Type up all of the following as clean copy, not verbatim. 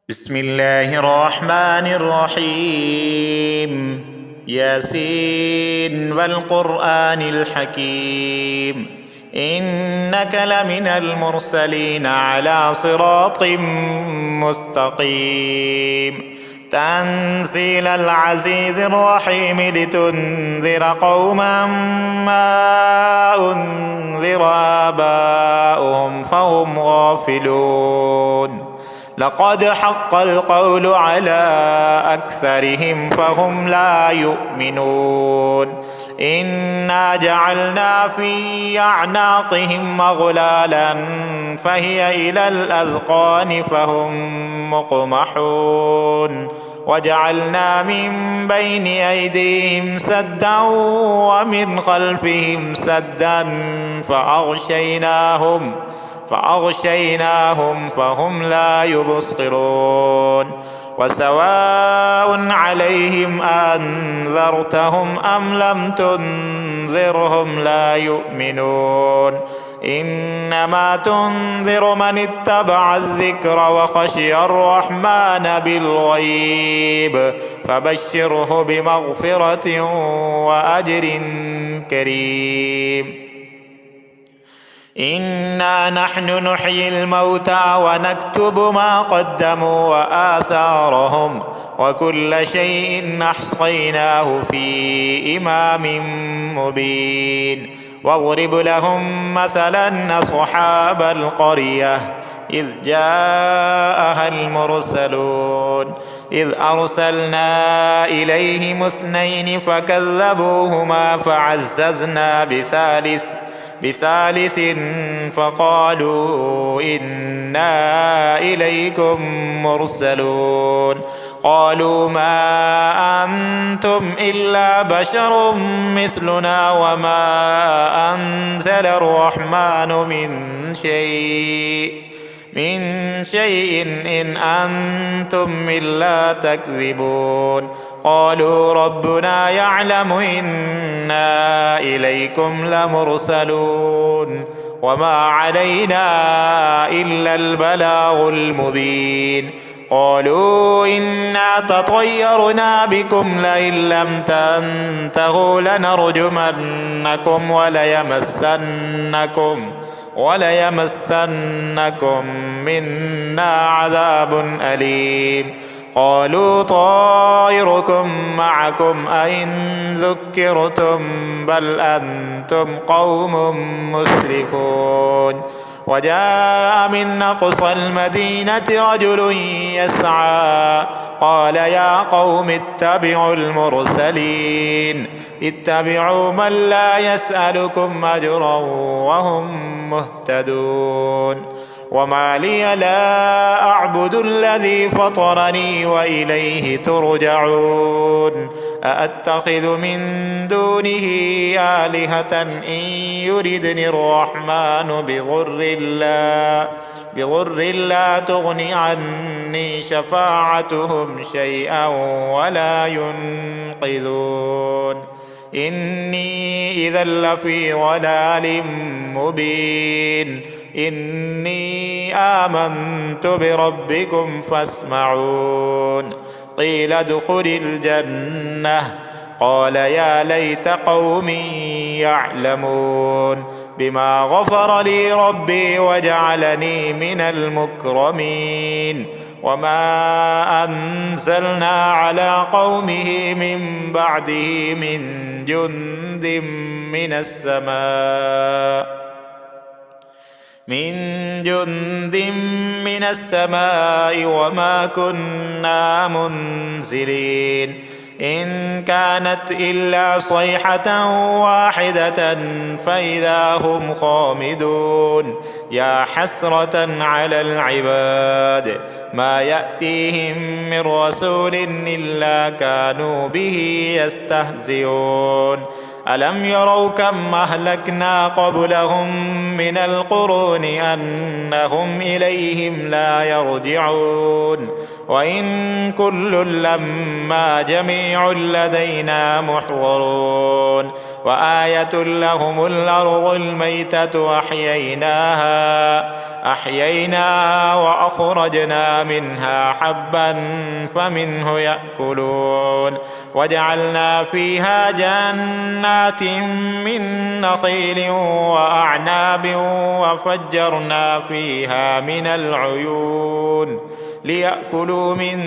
بسم الله الرحمن الرحيم. ياسين والقرآن الحكيم، إنك لمن المرسلين على صراط مستقيم. تنزيل العزيز الرحيم لتنذر قوما ما أنذر آباؤهم فهم غافلون. لقد حق القول على أكثرهم فهم لا يؤمنون. إنا جعلنا في أعناقهم أغلالا فهي إلى الأذقان فهم مقمحون. وجعلنا من بين أيديهم سدا ومن خلفهم سدا فأغشيناهم فهم لا يبصرون. وسواء عليهم أنذرتهم أم لم تنذرهم لا يؤمنون. إنما تنذر من اتبع الذكر وخشي الرحمن بالغيب فبشره بمغفرة وأجر كريم. إنا نحن نحيي الموتى ونكتب ما قدموا وآثارهم وكل شيء أحصيناه في إمام مبين. واضرب لهم مثلا أصحاب القرية إذ جاءها المرسلون إذ أرسلنا إليهم 2 فكذبوهما فعززنا بثالث فقالوا إنا إليكم مرسلون. قالوا ما أنتم إلا بشر مثلنا وما أنزل الرحمن من شيء إن أنتم إلا تكذبون. قالوا ربنا يعلم إنا إليكم لمرسلون وما علينا إلا البلاغ المبين. قالوا إنا تطيرنا بكم لئن لم تنتهوا لنرجمنكم وليمسنكم منا عذاب أليم. قالوا طائركم معكم أئن ذكرتم بل أنتم قوم مسرفون. وجاء من أقصى المدينة رجل يسعى قال يا قوم اتبعوا المرسلين اتبعوا من لا يسألكم أجرا وهم مهتدون. وما لي لا أعبد الذي فطرني وإليه ترجعون. أأتخذ من دونه آلهة إن يردني الرحمن بضر لا تغني عني شفاعتهم شيئا ولا ينقذون. إني إذا لفي ضلال مبين. إني آمنت بربكم فاسمعون. قيل ادخل الجنة قال يا ليت قومي يعلمون بما غفر لي ربي وجعلني من المكرمين. وما أنزلنا على قومه من بعده من جند من السماء وما كنا منزلين. إن كانت إلا صيحة واحدة فإذا هم خامدون. يا حسرة على العباد ما يأتيهم من رسول إلا كانوا به يستهزئون. ألم يروا كم أهلكنا قبلهم من القرون أنهم إليهم لا يرجعون. وإن كل لما جميع لدينا محضرون. وآية لهم الأرض الميتة أحييناها أحييناها وأخرجنا منها حبا فمنه يأكلون وجعلنا فيها جنات من نخيل وأعناب وفجرنا فيها من العيون ليأكلوا من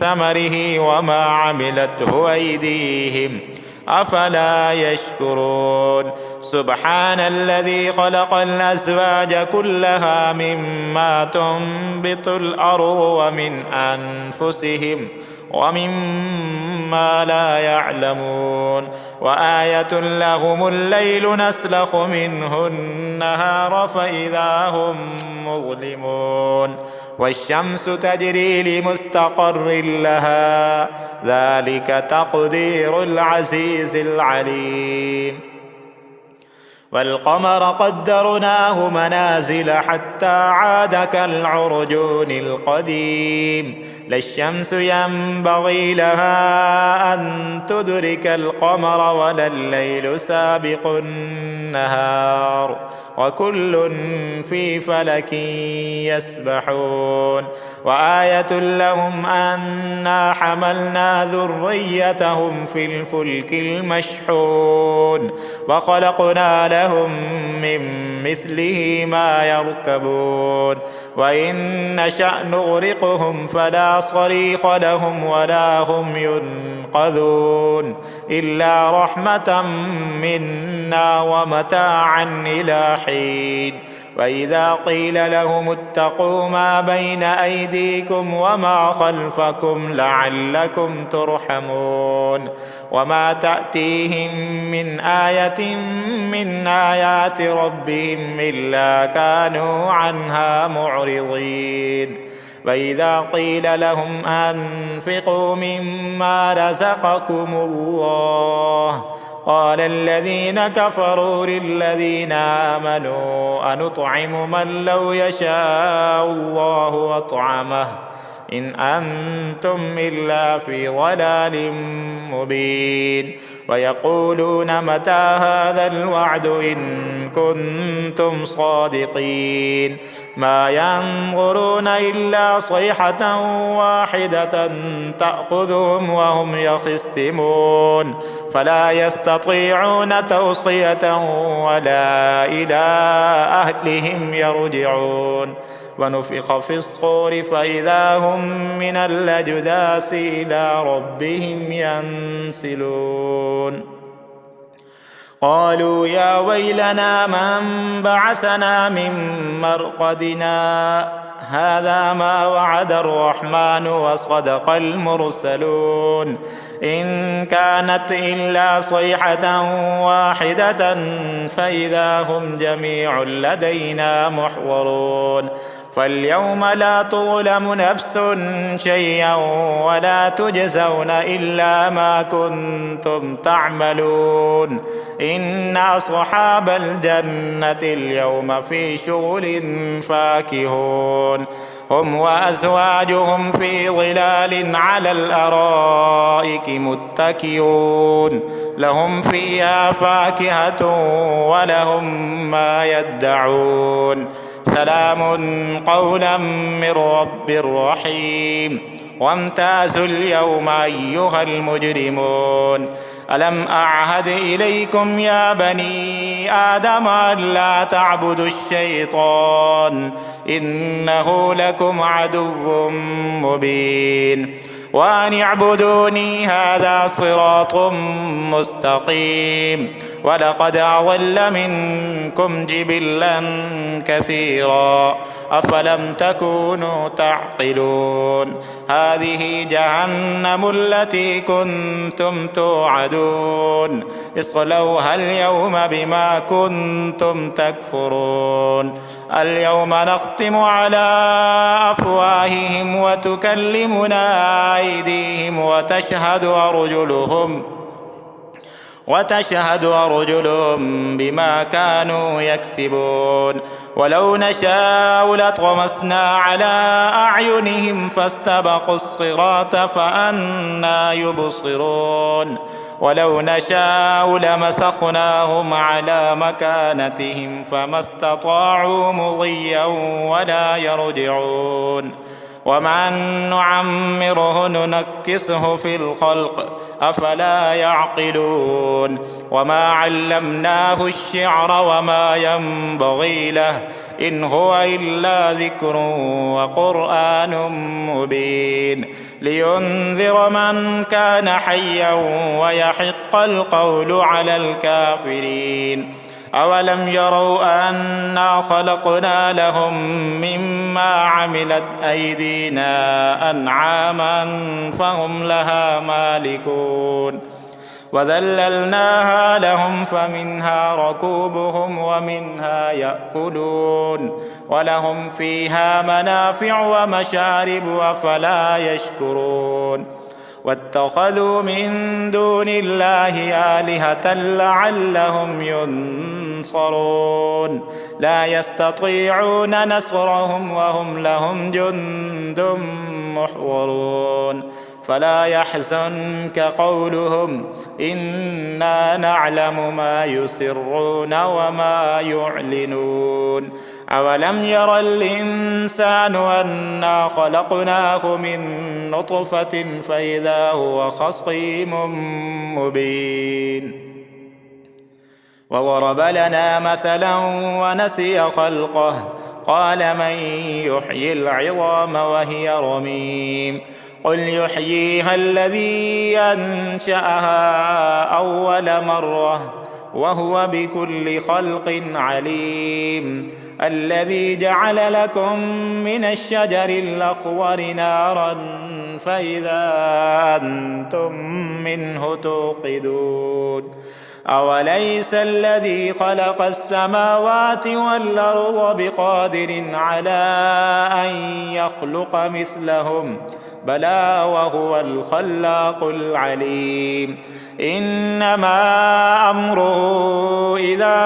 ثمره وما عملته أيديهم أفلا يشكرون سبحان الذي خلق الأزواج كلها مما تنبت الأرض ومن أنفسهم ومما لا يعلمون وآية لهم الليل نسلخ منه النهار فإذا هم مظلمون والشمس تجري لمستقر لها ذلك تقدير العزيز العليم والقمر قدرناه منازل حتى عاد كالعرجون القديم لا الشمس ينبغي لها أن تدرك القمر ولا الليل سابق النهار وكل في فلك يسبحون وآية لهم أنا حملنا ذريتهم في الفلك المشحون وخلقنا لهم من مثله ما يركبون وإن نشأ نغرقهم فلا صريخ لهم ولا هم ينقذون إلا رحمة منا ومتاعا إلى حين وإذا قيل لهم اتقوا ما بين أيديكم وما خلفكم لعلكم ترحمون وما تأتيهم من آية من آيات ربهم إلا كانوا عنها معرضين وإذا قيل لهم أنفقوا مما رزقكم الله قال الذين كفروا للذين آمنوا أنطعم من لو يشاء الله أطعمه إن أنتم إلا في ضلال مبين ويقولون متى هذا الوعد إن كنتم صادقين ما ينظرون إلا صيحة واحدة تأخذهم وهم يخصمون فلا يستطيعون توصية ولا إلى أهلهم يرجعون ونفخ في الصور فإذا هم من الأجداث إلى ربهم ينسلون قالوا يا ويلنا من بعثنا من مرقدنا هذا ما وعد الرحمن وصدق المرسلون إن كانت إلا صيحة واحدة فإذا هم جميع لدينا محضرون فاليوم لا تظلم نفس شيئا ولا تجزون إلا ما كنتم تعملون إن أصحاب الجنة اليوم في شغل فاكهون هم وأزواجهم في ظلال على الأرائك متكئون لهم فيها فاكهة ولهم ما يدعون سلام قولا من رب رحيم وامتازوا اليوم أيها المجرمون ألم أعهد إليكم يا بني آدم ألا تعبدوا الشيطان إنه لكم عدو مبين وأن اعبدوني هذا صراط مستقيم ولقد أضل منكم جبلا كثيرا أفلم تكونوا تعقلون هذه جهنم التي كنتم توعدون اصلوها اليوم بما كنتم تكفرون اليوم نختم على أفواههم وتكلمنا أيديهم وتشهد أرجلهم بما كانوا يكسبون ولو نشاء لطمسنا على أعينهم فاستبقوا الصراط فأنى يبصرون ولو نشاء لمسخناهم على مكانتهم فما استطاعوا مضيا ولا يرجعون ومن نعمره ننكسه في الخلق أفلا يعقلون وما علمناه الشعر وما ينبغي له إن هو إلا ذكر وقرآن مبين لينذر من كان حيا ويحق القول على الكافرين أولم يروا أنا خلقنا لهم مما عملت أيدينا أنعاما فهم لها مالكون وذللناها لهم فمنها ركوبهم ومنها يأكلون ولهم فيها منافع ومشارب أفلا يشكرون واتخذوا من دون الله آلهة لعلهم ينصرون لا يستطيعون نصرهم وهم لهم جند محضرون فلا يحزنك قولهم إنا نعلم ما يسرون وما يعلنون أولم ير الإنسان أنا خلقناه من نطفة فإذا هو خصيم مبين وضرب لنا مثلا ونسي خلقه قال من يحيي العظام وهي رميم قل يحييها الذي أنشأها أول مرة وهو بكل خلق عليم الذي جعل لكم من الشجر الأخضر نارا فإذا أنتم منه توقدون أوليس الذي خلق السماوات والأرض بقادر على أن يخلق مثلهم بلى وهو الخلاق العليم إنما أمره إذا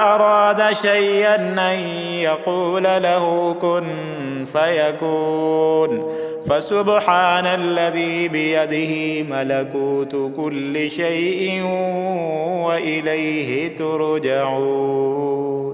أراد شيئا أن يقول له كن فيكون فسبحان الذي بيده ملكوت كل شيء وإليه ترجعون.